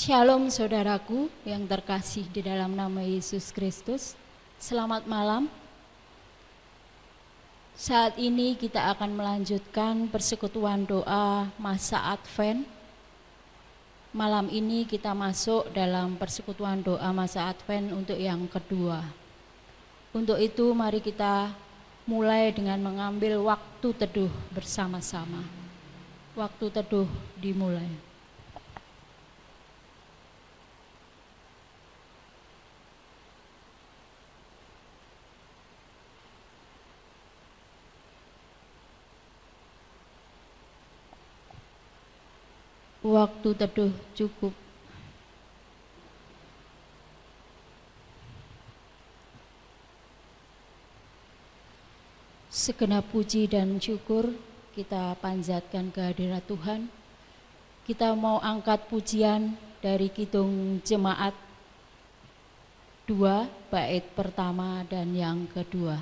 Shalom saudaraku yang terkasih di dalam nama Yesus Kristus. Selamat malam. Saat ini kita akan melanjutkan persekutuan doa masa Advent. Malam ini kita masuk dalam persekutuan doa masa Advent untuk yang kedua. Untuk itu mari kita mulai dengan mengambil waktu teduh bersama-sama. Waktu teduh dimulai. Waktu teduh cukup. Segenap puji dan syukur kita panjatkan kehadirat Tuhan. Kita mau angkat pujian dari Kidung Jemaat 2 bait pertama dan yang kedua.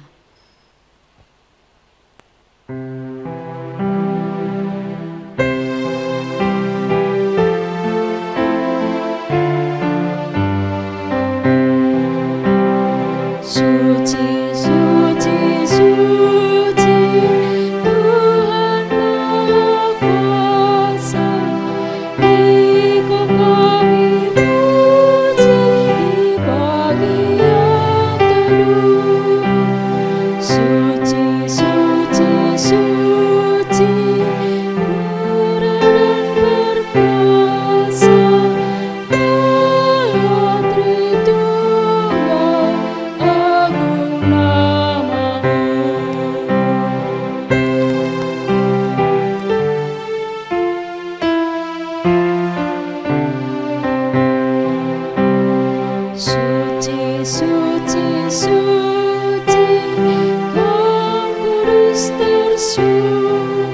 Suci, suci, suci, Tuhan Maha Kuasa, Engkau kami puji di bagian teduh. Suci, suci, suci, murah dan berkuasa, Allah Tritunggal, agung nama-Mu. Suci, suci, suci, Kau kudus tersungkur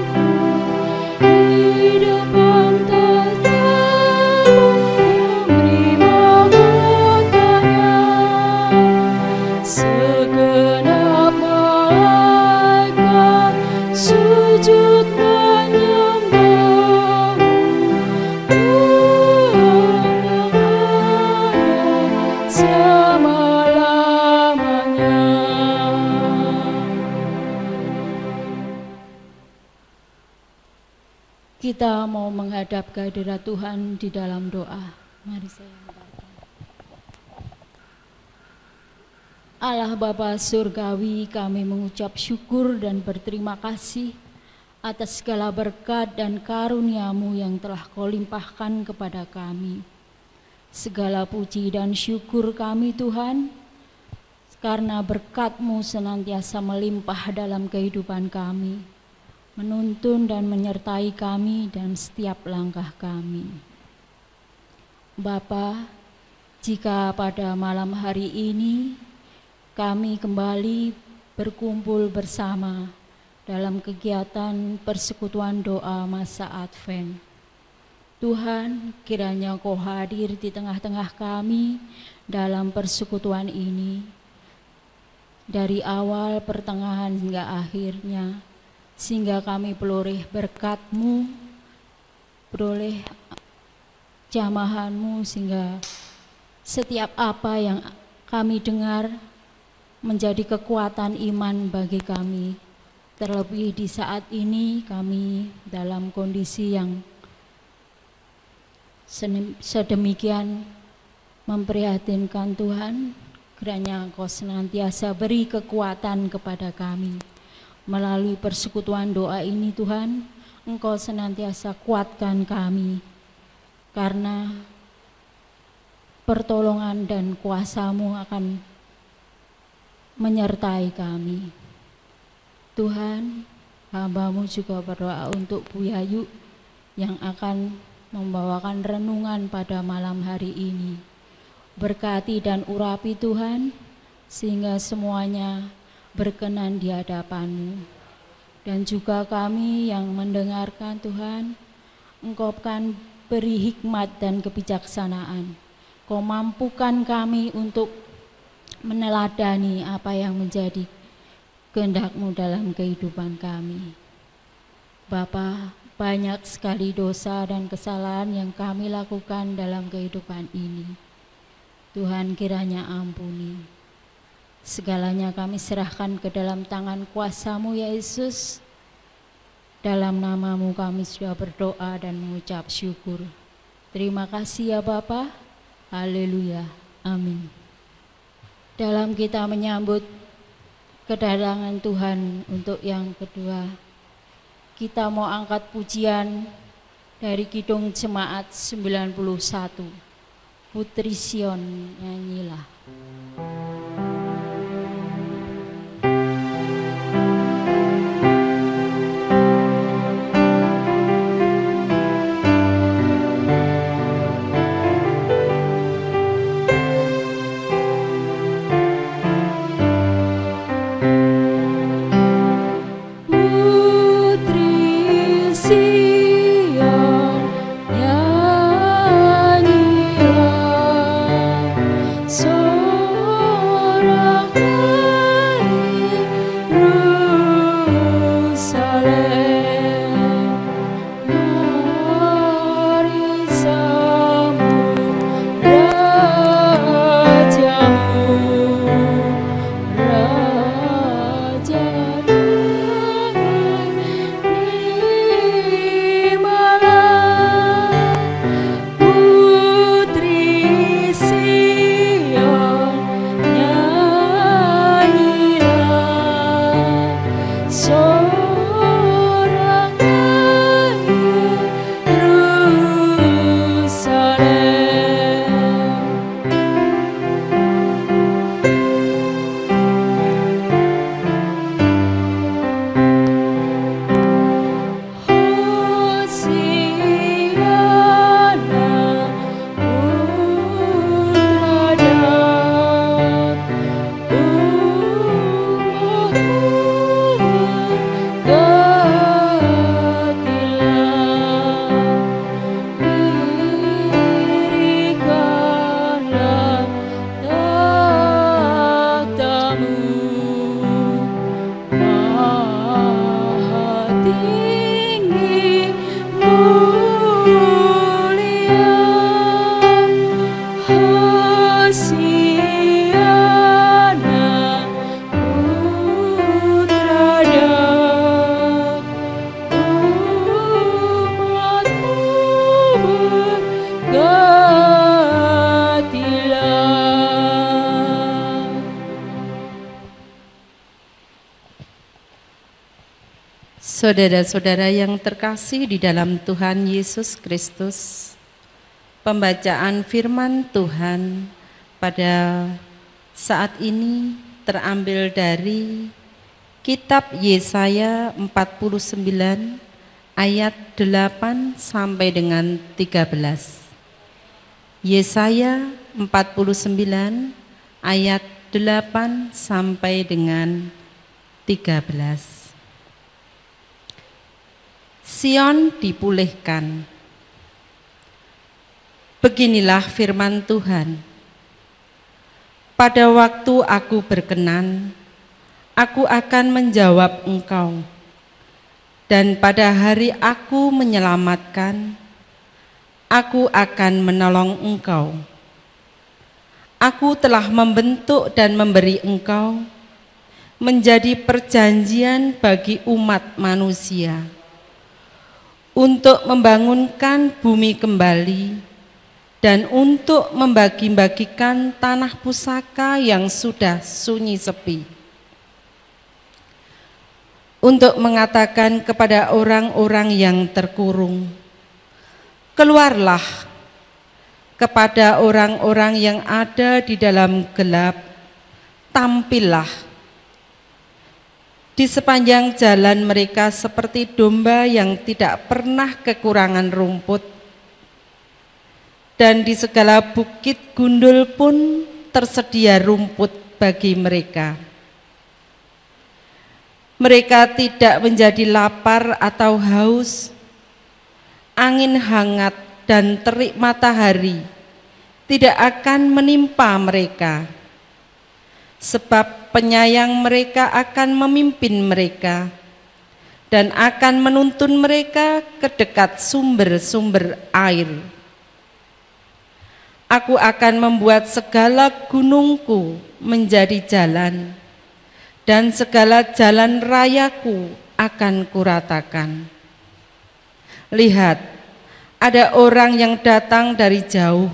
di depan tahta-Mu, memberi mahkotanya. Segenap malaikat sujud menyembah-Mu, Tuhan yang ada selama-lamanya. Kita mau menghadap kehadirat Tuhan di dalam doa. Mari saya hantarkan. Allah Bapa Surgawi, kami mengucap syukur dan berterima kasih atas segala berkat dan karunia-Mu yang telah Kau limpahkan kepada kami. Segala puji dan syukur kami Tuhan, karena berkat-Mu senantiasa melimpah dalam kehidupan kami, menuntun dan menyertai kami dan setiap langkah kami. Bapa, jika pada malam hari ini kami kembali berkumpul bersama dalam kegiatan persekutuan doa masa Advent, Tuhan, kiranya Kau hadir di tengah-tengah kami dalam persekutuan ini, dari awal, pertengahan hingga akhirnya, sehingga kami peroleh berkat-Mu, peroleh jamahan-Mu, sehingga setiap apa yang kami dengar menjadi kekuatan iman bagi kami. Terlebih di saat ini kami dalam kondisi yang sedemikian memprihatinkan Tuhan, kiranya Engkau senantiasa beri kekuatan kepada kami. Melalui persekutuan doa ini Tuhan, Engkau senantiasa kuatkan kami, karena pertolongan dan kuasa-Mu akan menyertai kami. Tuhan, hamba-Mu juga berdoa untuk Bu Yayu yang akan membawakan renungan pada malam hari ini. Berkati dan urapi Tuhan, sehingga semuanya berkenan di hadapan-Mu. Dan juga kami yang mendengarkan Tuhan, Engkau kan beri hikmat dan kebijaksanaan. Kau mampukan kami untuk meneladani apa yang menjadi kehendak-Mu dalam kehidupan kami. Bapa, banyak sekali dosa dan kesalahan yang kami lakukan dalam kehidupan ini. Tuhan kiranya ampuni. Segalanya kami serahkan ke dalam tangan kuasa-Mu ya Yesus. Dalam nama-Mu kami sudah berdoa dan mengucap syukur. Terima kasih ya Bapa. Haleluya. Amin. Dalam kita menyambut kedatangan Tuhan untuk yang kedua, kita mau angkat pujian dari Kidung Jemaat 91. Putri Sion, nyanyilah. Saudara-saudara yang terkasih di dalam Tuhan Yesus Kristus, pembacaan firman Tuhan pada saat ini terambil dari kitab Yesaya 49 ayat 8 sampai dengan 13. Yesaya 49 ayat 8 sampai dengan 13. Sion dipulihkan. Beginilah firman Tuhan. Pada waktu aku berkenan, aku akan menjawab engkau. Dan pada hari aku menyelamatkan, aku akan menolong engkau. Aku telah membentuk dan memberi engkau menjadi perjanjian bagi umat manusia, untuk membangunkan bumi kembali dan untuk membagi-bagikan tanah pusaka yang sudah sunyi sepi, untuk mengatakan kepada orang-orang yang terkurung, keluarlah, kepada orang-orang yang ada di dalam gelap, tampillah. Di sepanjang jalan mereka seperti domba yang tidak pernah kekurangan rumput, dan di segala bukit gundul pun tersedia rumput bagi mereka. Mereka tidak menjadi lapar atau haus, angin hangat dan terik matahari tidak akan menimpa mereka, sebab penyayang mereka akan memimpin mereka, dan akan menuntun mereka ke dekat sumber-sumber air. Aku akan membuat segala gunungku menjadi jalan, dan segala jalan rayaku akan kuratakan. Lihat, ada orang yang datang dari jauh,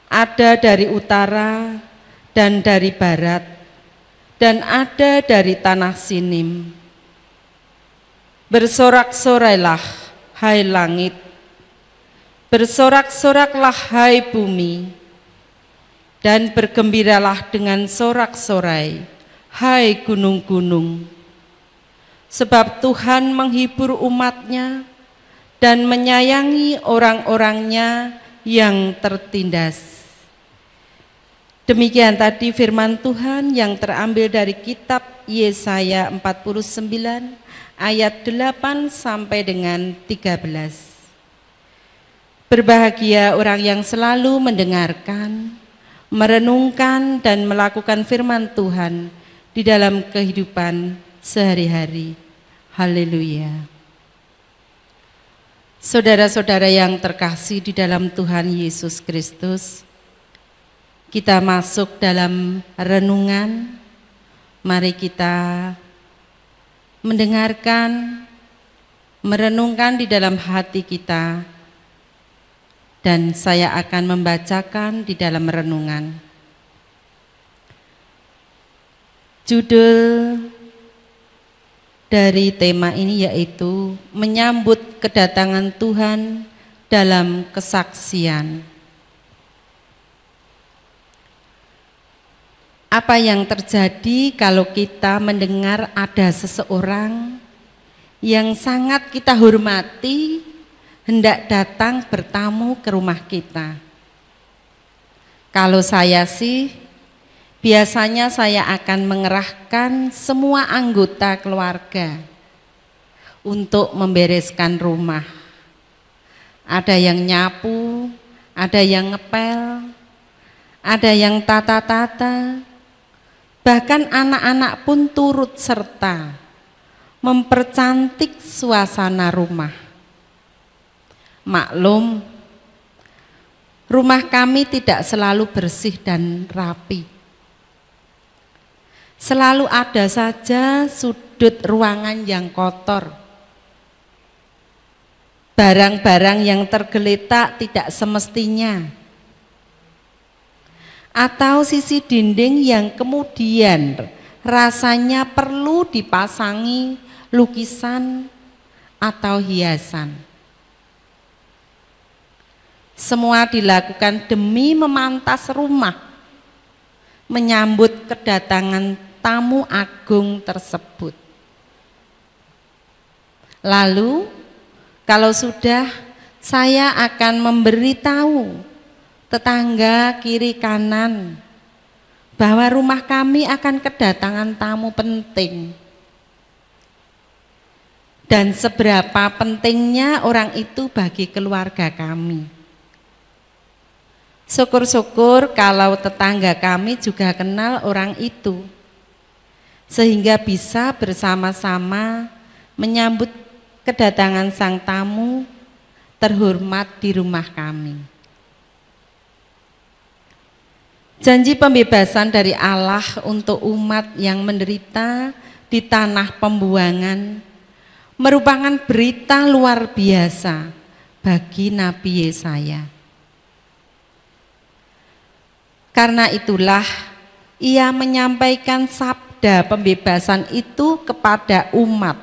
ada dari utara dan dari barat, dan ada dari tanah Sinim. Bersorak-sorailah, hai langit, bersorak-soraklah, hai bumi, dan bergembiralah dengan sorak-sorai, hai gunung-gunung. Sebab Tuhan menghibur umat-Nya dan menyayangi orang-orangnya yang tertindas. Demikian tadi firman Tuhan yang terambil dari kitab Yesaya 49 ayat 8 sampai dengan 13. Berbahagia orang yang selalu mendengarkan, merenungkan dan melakukan firman Tuhan di dalam kehidupan sehari-hari. Haleluya. Saudara-saudara yang terkasih di dalam Tuhan Yesus Kristus, kita masuk dalam renungan. Mari kita mendengarkan, merenungkan di dalam hati kita, dan saya akan membacakan di dalam renungan. Judul dari tema ini yaitu menyambut kedatangan Tuhan dalam kesaksian. Apa yang terjadi kalau kita mendengar ada seseorang yang sangat kita hormati hendak datang bertamu ke rumah kita? Kalau saya sih, biasanya saya akan mengerahkan semua anggota keluarga untuk membereskan rumah. Ada yang nyapu, ada yang ngepel, ada yang tata-tata, bahkan anak-anak pun turut serta mempercantik suasana rumah. Maklum, rumah kami tidak selalu bersih dan rapi. Selalu ada saja sudut ruangan yang kotor. Barang-barang yang tergeletak tidak semestinya. Atau sisi dinding yang kemudian rasanya perlu dipasangi lukisan atau hiasan. Semua dilakukan demi memantas rumah, menyambut kedatangan tamu agung tersebut. Lalu, kalau sudah, saya akan memberitahu tetangga kiri kanan bahwa rumah kami akan kedatangan tamu penting. Dan seberapa pentingnya orang itu bagi keluarga kami. Syukur-syukur kalau tetangga kami juga kenal orang itu, sehingga bisa bersama-sama menyambut kedatangan sang tamu terhormat di rumah kami. Janji pembebasan dari Allah untuk umat yang menderita di tanah pembuangan merupakan berita luar biasa bagi Nabi Yesaya. Karena itulah ia menyampaikan sabda pembebasan itu kepada umat.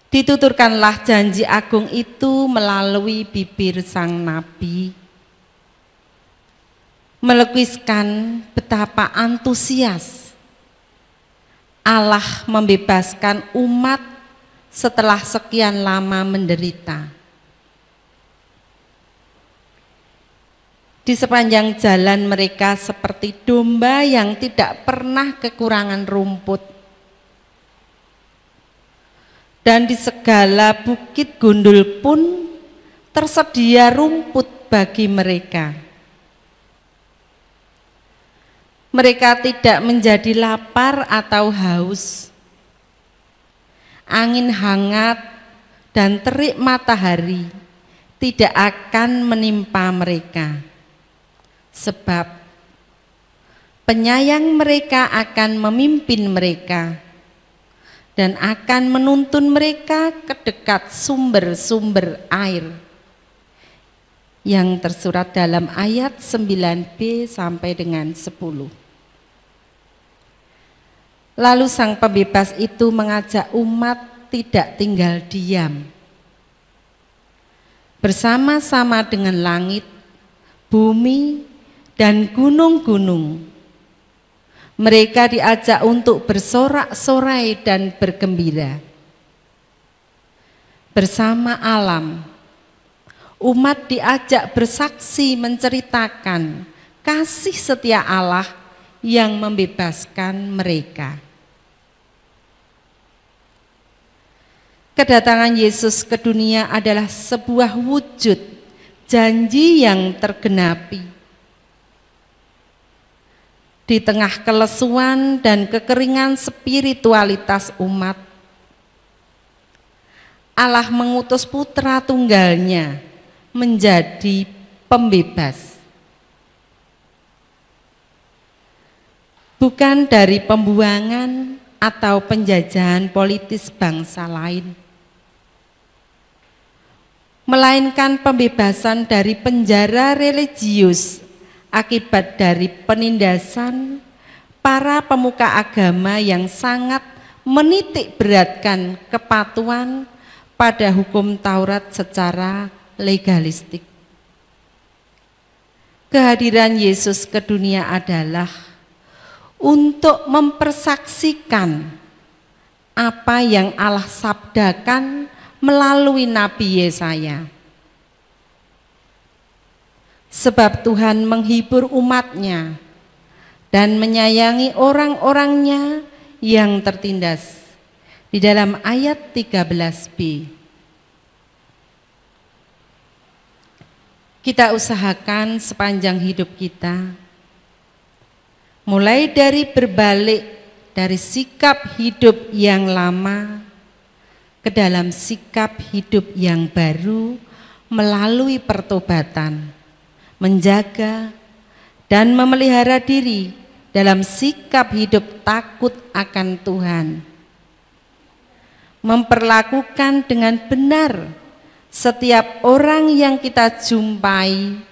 Dituturkanlah janji agung itu melalui bibir sang nabi, melukiskan betapa antusias Allah membebaskan umat setelah sekian lama menderita. Di sepanjang jalan mereka seperti domba yang tidak pernah kekurangan rumput. Dan di segala bukit gundul pun tersedia rumput bagi mereka. Mereka tidak menjadi lapar atau haus. Angin hangat dan terik matahari tidak akan menimpa mereka, sebab penyayang mereka akan memimpin mereka dan akan menuntun mereka ke dekat sumber-sumber air, yang tersurat dalam ayat 9b sampai dengan 10. Lalu sang pembebas itu mengajak umat tidak tinggal diam. Bersama-sama dengan langit, bumi, dan gunung-gunung, mereka diajak untuk bersorak-sorai dan bergembira. Bersama alam, umat diajak bersaksi menceritakan kasih setia Allah yang membebaskan mereka. Kedatangan Yesus ke dunia adalah sebuah wujud janji yang tergenapi. Di tengah kelesuan dan kekeringan spiritualitas umat, Allah mengutus putra tunggalnya menjadi pembebas. Bukan dari pembuangan atau penjajahan politis bangsa lain, melainkan pembebasan dari penjara religius akibat dari penindasan para pemuka agama yang sangat menitik beratkan kepatuhan pada hukum Taurat secara legalistik. Kehadiran Yesus ke dunia adalah untuk mempersaksikan apa yang Allah sabdakan melalui Nabi Yesaya. Sebab Tuhan menghibur umatnya dan menyayangi orang-orangnya yang tertindas. Di dalam ayat 13b. Kita usahakan sepanjang hidup kita, mulai dari berbalik dari sikap hidup yang lama ke dalam sikap hidup yang baru melalui pertobatan, menjaga dan memelihara diri dalam sikap hidup takut akan Tuhan, memperlakukan dengan benar setiap orang yang kita jumpai,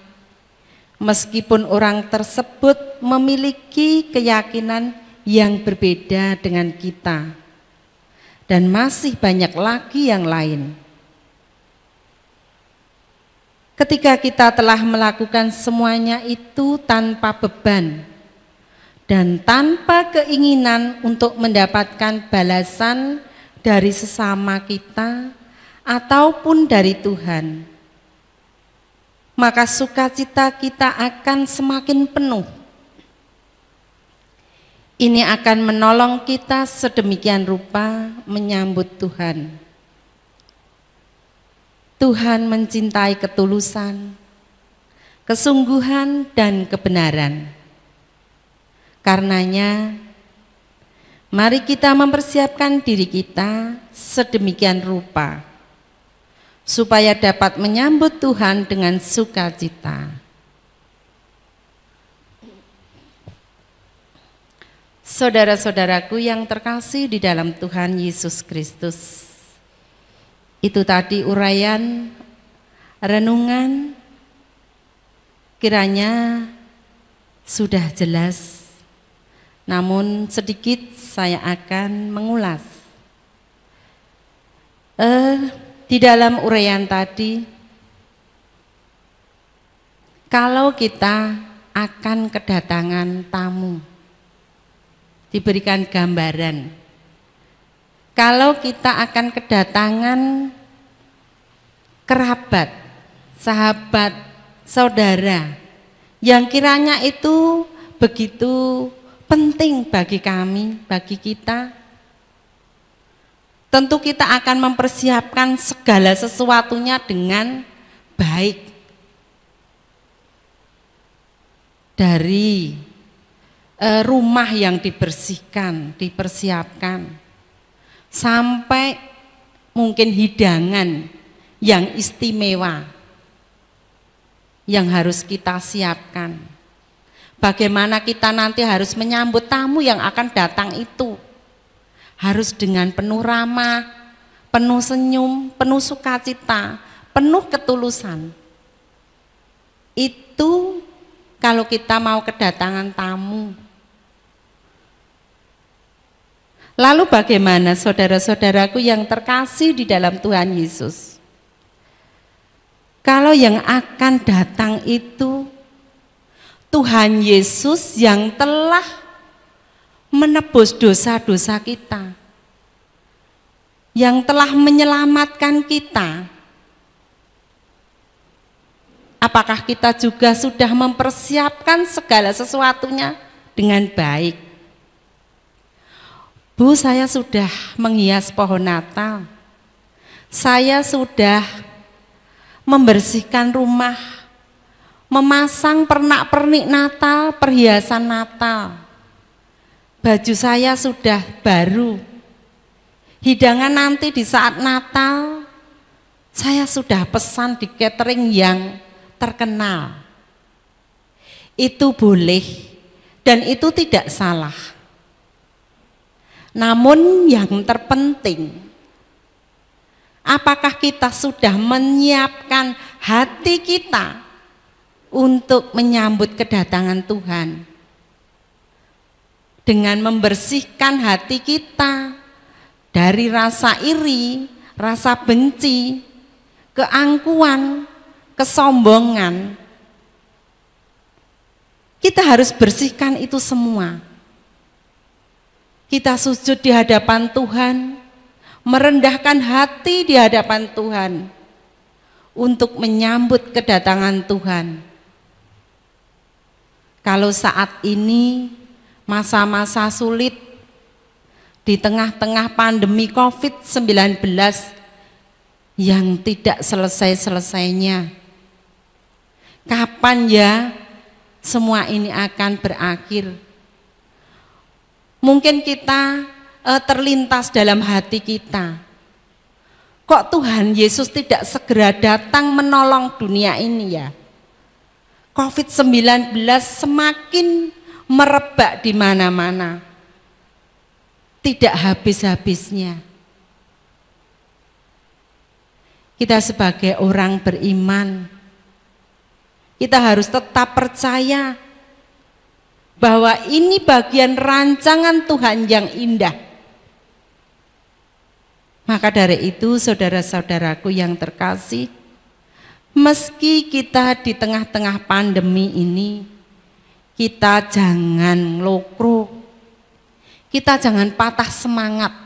meskipun orang tersebut memiliki keyakinan yang berbeda dengan kita, dan masih banyak lagi yang lain. Ketika kita telah melakukan semuanya itu tanpa beban dan tanpa keinginan untuk mendapatkan balasan dari sesama kita ataupun dari Tuhan, maka sukacita kita akan semakin penuh. Ini akan menolong kita sedemikian rupa menyambut Tuhan. Tuhan mencintai ketulusan, kesungguhan, dan kebenaran. Karenanya, mari kita mempersiapkan diri kita sedemikian rupa, supaya dapat menyambut Tuhan dengan sukacita. Saudara-saudaraku yang terkasih di dalam Tuhan Yesus Kristus, itu tadi uraian renungan, kiranya sudah jelas, namun sedikit saya akan mengulas. Di dalam uraian tadi, kalau kita akan kedatangan tamu, diberikan gambaran. Kalau kita akan kedatangan kerabat, sahabat, saudara, yang kiranya itu begitu penting bagi kami, bagi kita, tentu kita akan mempersiapkan segala sesuatunya dengan baik. Dari rumah yang dibersihkan, dipersiapkan, sampai mungkin hidangan yang istimewa yang harus kita siapkan. Bagaimana kita nanti harus menyambut tamu yang akan datang itu, harus dengan penuh ramah, penuh senyum, penuh sukacita, penuh ketulusan. Itu kalau kita mau kedatangan tamu. Lalu bagaimana saudara-saudaraku yang terkasih di dalam Tuhan Yesus? Kalau yang akan datang itu Tuhan Yesus yang telah menebus dosa-dosa kita, yang telah menyelamatkan kita. Apakah kita juga sudah mempersiapkan segala sesuatunya dengan baik? Bu, saya sudah menghias pohon Natal. Saya sudah membersihkan rumah, memasang pernak-pernik Natal, perhiasan Natal. Baju saya sudah baru. Hidangan nanti di saat Natal, saya sudah pesan di catering yang terkenal. Itu boleh dan itu tidak salah. Namun yang terpenting, apakah kita sudah menyiapkan hati kita untuk menyambut kedatangan Tuhan? Dengan membersihkan hati kita dari rasa iri, rasa benci, keangkuhan, kesombongan. Kita harus bersihkan itu semua. Kita sujud di hadapan Tuhan, merendahkan hati di hadapan Tuhan untuk menyambut kedatangan Tuhan. Kalau saat ini masa-masa sulit di tengah-tengah pandemi COVID-19 yang tidak selesai-selesainya, kapan ya semua ini akan berakhir? Mungkin kita terlintas dalam hati kita, kok Tuhan Yesus tidak segera datang menolong dunia ini ya? COVID-19 semakin merebak di mana-mana, tidak habis-habisnya. Kita sebagai orang beriman, kita harus tetap percaya bahwa ini bagian rancangan Tuhan yang indah. Maka dari itu saudara-saudaraku yang terkasih, meski kita di tengah-tengah pandemi ini, kita jangan lokro, kita jangan patah semangat,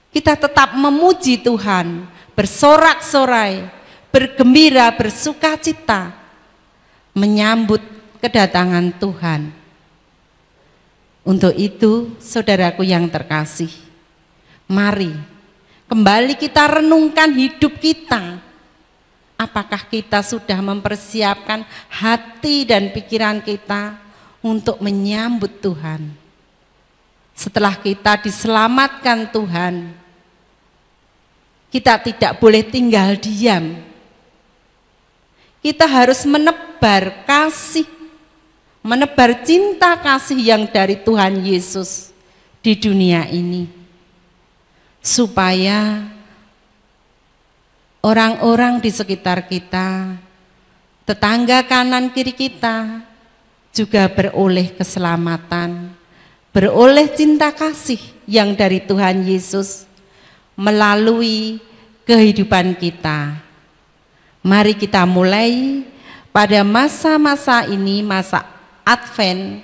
kita tetap memuji Tuhan, bersorak-sorai, bergembira, bersukacita, menyambut kedatangan Tuhan. Untuk itu, saudaraku yang terkasih, mari kembali kita renungkan hidup kita. Apakah kita sudah mempersiapkan hati dan pikiran kita untuk menyambut Tuhan? Setelah kita diselamatkan Tuhan, kita tidak boleh tinggal diam. Kita harus menebar kasih, menebar cinta kasih yang dari Tuhan Yesus di dunia ini, supaya orang-orang di sekitar kita, tetangga kanan kiri kita juga beroleh keselamatan, beroleh cinta kasih yang dari Tuhan Yesus melalui kehidupan kita. Mari kita mulai pada masa-masa ini, masa Advent,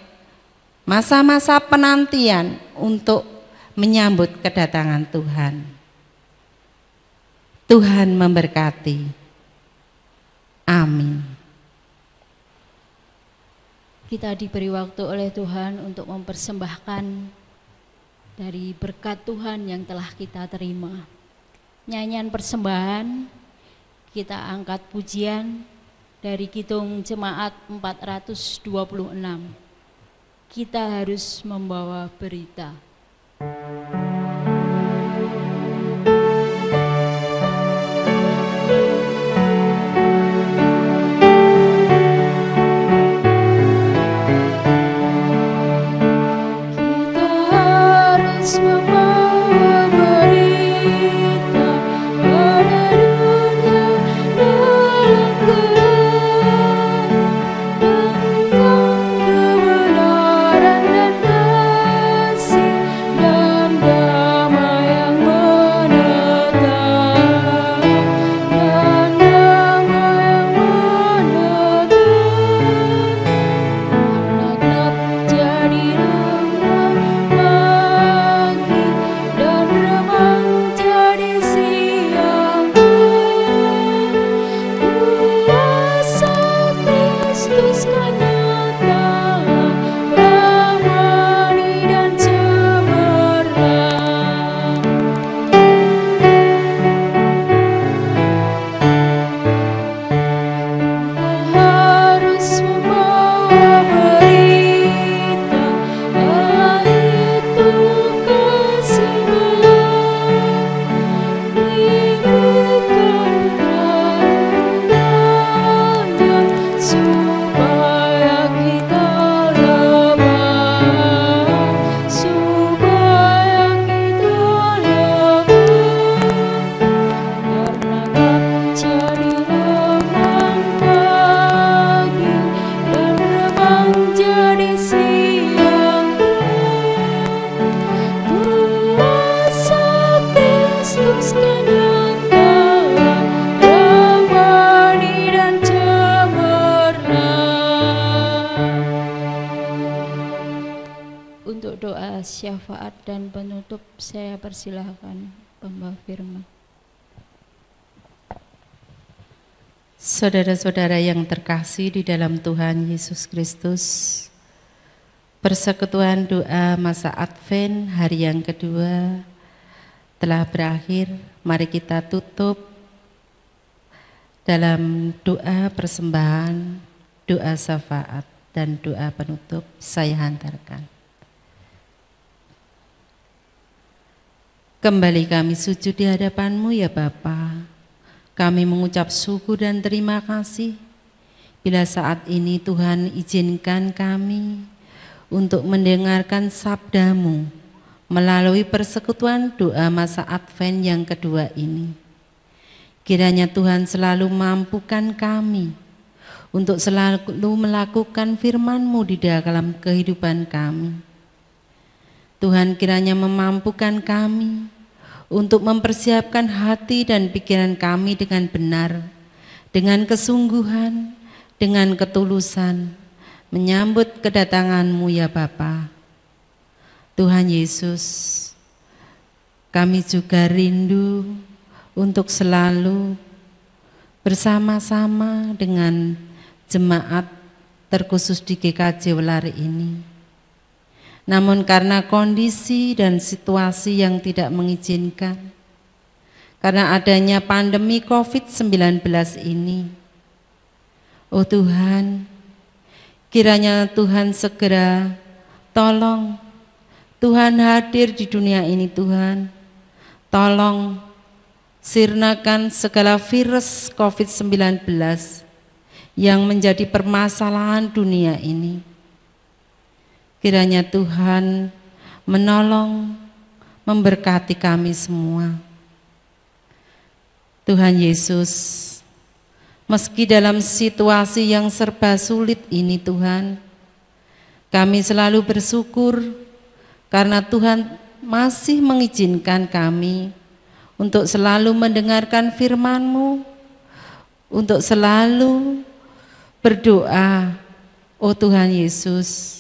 masa-masa penantian untuk menyambut kedatangan Tuhan. Tuhan memberkati. Amin. Kita diberi waktu oleh Tuhan untuk mempersembahkan dari berkat Tuhan yang telah kita terima. Nyanyian persembahan, kita angkat pujian dari Kidung Jemaat 426. kita harus membawa berita. Untuk doa syafaat dan penutup, saya persilahkan pembawa firman. Saudara-saudara yang terkasih di dalam Tuhan Yesus Kristus, persekutuan doa masa Advent hari yang kedua telah berakhir. Mari kita tutup dalam doa persembahan, doa syafaat, dan doa penutup. Saya hantarkan. Kembali kami sujud di hadapan-Mu ya Bapa. Kami mengucap syukur dan terima kasih bila saat ini Tuhan izinkan kami untuk mendengarkan sabda-Mu melalui persekutuan doa masa Advent yang kedua ini. Kiranya Tuhan selalu mampukan kami untuk selalu melakukan firman-Mu di dalam kehidupan kami. Tuhan kiranya memampukan kami untuk mempersiapkan hati dan pikiran kami dengan benar, dengan kesungguhan, dengan ketulusan, menyambut kedatangan-Mu ya Bapa. Tuhan Yesus, kami juga rindu untuk selalu bersama-sama dengan jemaat terkhusus di GKJ Welari ini. Namun karena kondisi dan situasi yang tidak mengizinkan, karena adanya pandemi COVID-19 ini, oh Tuhan, kiranya Tuhan segera tolong, Tuhan hadir di dunia ini Tuhan, tolong sirnakan segala virus COVID-19 yang menjadi permasalahan dunia ini. Kiranya Tuhan menolong, memberkati kami semua. Tuhan Yesus, meski dalam situasi yang serba sulit ini Tuhan, kami selalu bersyukur karena Tuhan masih mengizinkan kami untuk selalu mendengarkan firman-Mu, untuk selalu berdoa, oh Tuhan Yesus.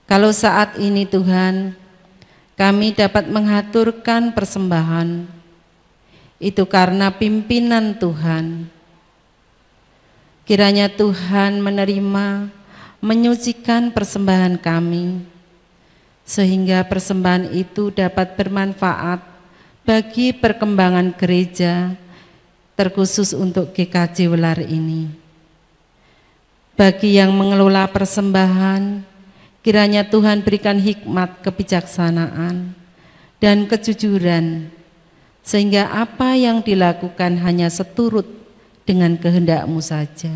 Kalau saat ini Tuhan, kami dapat mengaturkan persembahan, itu karena pimpinan Tuhan. Kiranya Tuhan menerima, menyucikan persembahan kami, sehingga persembahan itu dapat bermanfaat bagi perkembangan gereja, terkhusus untuk GKJ Welari ini. Bagi yang mengelola persembahan, Kiranya Tuhan berikan hikmat, kebijaksanaan, dan kejujuran, sehingga apa yang dilakukan hanya seturut dengan kehendak-Mu saja.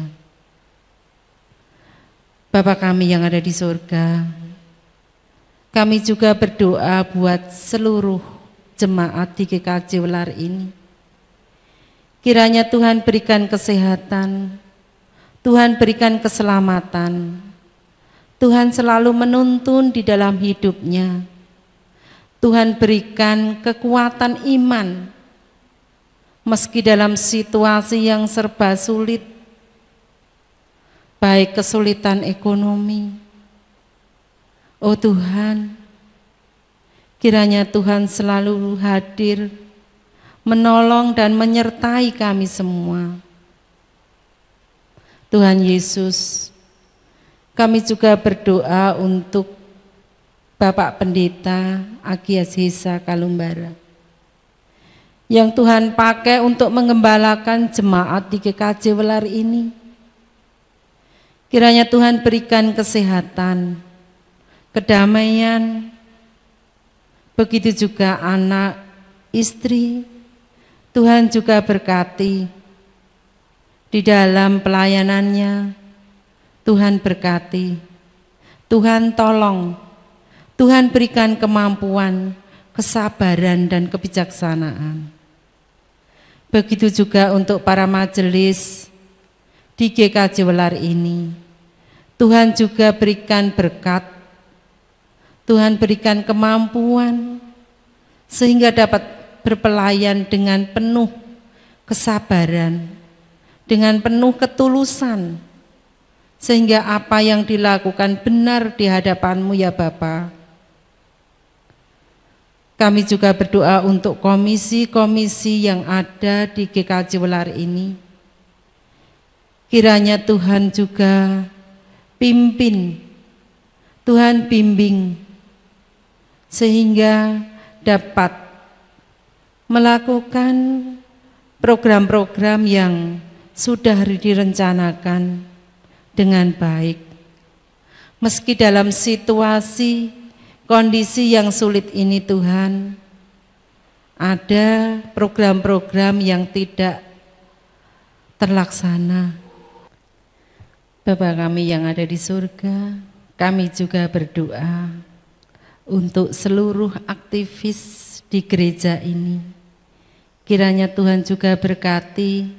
Bapa kami yang ada di surga, kami juga berdoa buat seluruh jemaat di GKJ Welar ini. Kiranya Tuhan berikan kesehatan, Tuhan berikan keselamatan, Tuhan selalu menuntun di dalam hidupnya. Tuhan berikan kekuatan iman, meski dalam situasi yang serba sulit, baik kesulitan ekonomi. Oh Tuhan, kiranya Tuhan selalu hadir, menolong dan menyertai kami semua. Tuhan Yesus, kami juga berdoa untuk Bapak Pendeta Agias Hesa Kalumbara, yang Tuhan pakai untuk mengembalakan jemaat di GKJ Welar ini. Kiranya Tuhan berikan kesehatan, kedamaian, begitu juga anak, istri. Tuhan juga berkati di dalam pelayanannya. Tuhan berkati, Tuhan tolong, Tuhan berikan kemampuan, kesabaran dan kebijaksanaan. Begitu juga untuk para majelis di GKJ Welar ini. Tuhan juga berikan berkat, Tuhan berikan kemampuan, sehingga dapat berpelayan dengan penuh kesabaran, dengan penuh ketulusan, sehingga apa yang dilakukan benar di hadapan-Mu ya Bapa. Kami juga berdoa untuk komisi-komisi yang ada di GKJ Welar ini. Kiranya Tuhan juga pimpin, Tuhan bimbing, sehingga dapat melakukan program-program yang sudah direncanakan dengan baik. Meski dalam situasi kondisi yang sulit ini Tuhan, ada program-program yang tidak terlaksana. Bapa kami yang ada di surga, kami juga berdoa untuk seluruh aktivis di gereja ini. Kiranya Tuhan juga berkati,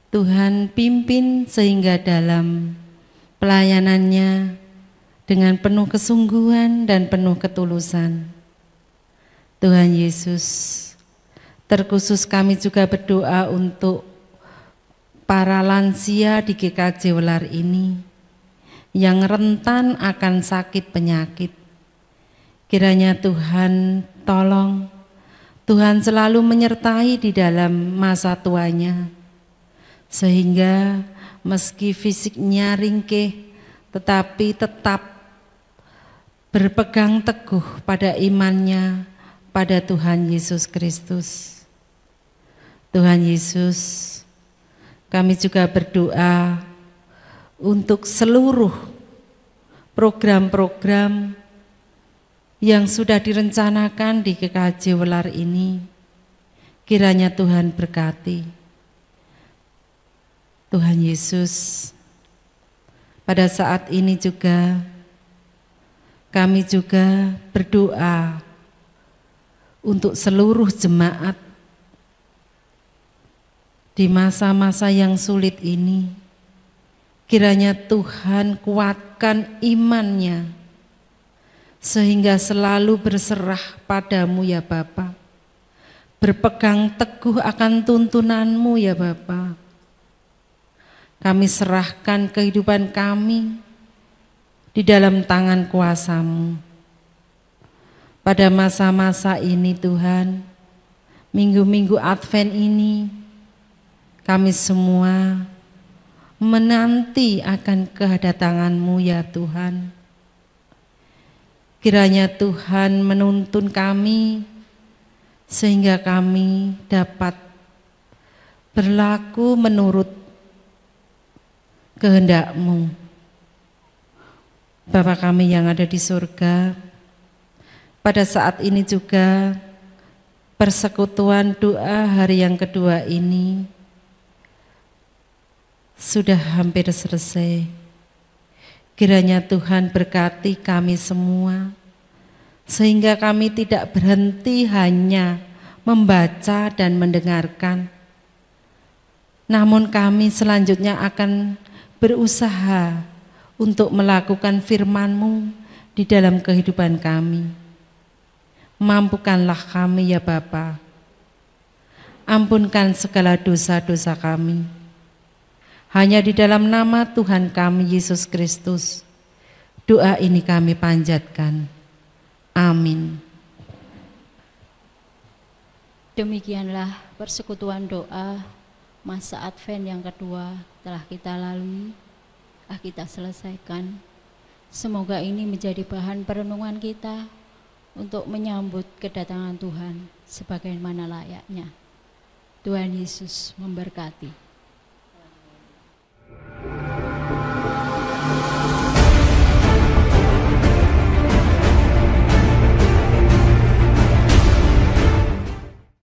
Tuhan pimpin sehingga dalam pelayanannya dengan penuh kesungguhan dan penuh ketulusan. Tuhan Yesus, terkhusus kami juga berdoa untuk para lansia di GKJ Welar ini yang rentan akan sakit penyakit. Kiranya Tuhan tolong, Tuhan selalu menyertai di dalam masa tuanya, sehingga meski fisiknya ringkih, tetapi tetap berpegang teguh pada imannya pada Tuhan Yesus Kristus. Tuhan Yesus, kami juga berdoa untuk seluruh program-program yang sudah direncanakan di GKJ Welar ini. Kiranya Tuhan berkati. Tuhan Yesus, pada saat ini juga kami juga berdoa untuk seluruh jemaat di masa-masa yang sulit ini. Kiranya Tuhan kuatkan imannya, sehingga selalu berserah padamu ya Bapa, berpegang teguh akan tuntunan-Mu ya Bapa. Kami serahkan kehidupan kami di dalam tangan kuasa-Mu. Pada masa-masa ini Tuhan, minggu-minggu Advent ini, kami semua menanti akan kedatangan-Mu ya Tuhan. Kiranya Tuhan menuntun kami sehingga kami dapat berlaku menurut kehendak-Mu. Bapa kami yang ada di surga, pada saat ini juga persekutuan doa hari yang kedua ini sudah hampir selesai. Kiranya Tuhan berkati kami semua, sehingga kami tidak berhenti hanya membaca dan mendengarkan, namun kami selanjutnya akan berusaha untuk melakukan firman-Mu di dalam kehidupan kami. Mampukanlah kami ya Bapa, ampunkan segala dosa-dosa kami. Hanya di dalam nama Tuhan kami Yesus Kristus, doa ini kami panjatkan. Amin. Demikianlah persekutuan doa masa Advent yang kedua telah kita lalui, kita selesaikan. Semoga ini menjadi bahan perenungan kita untuk menyambut kedatangan Tuhan sebagaimana layaknya. Tuhan Yesus memberkati.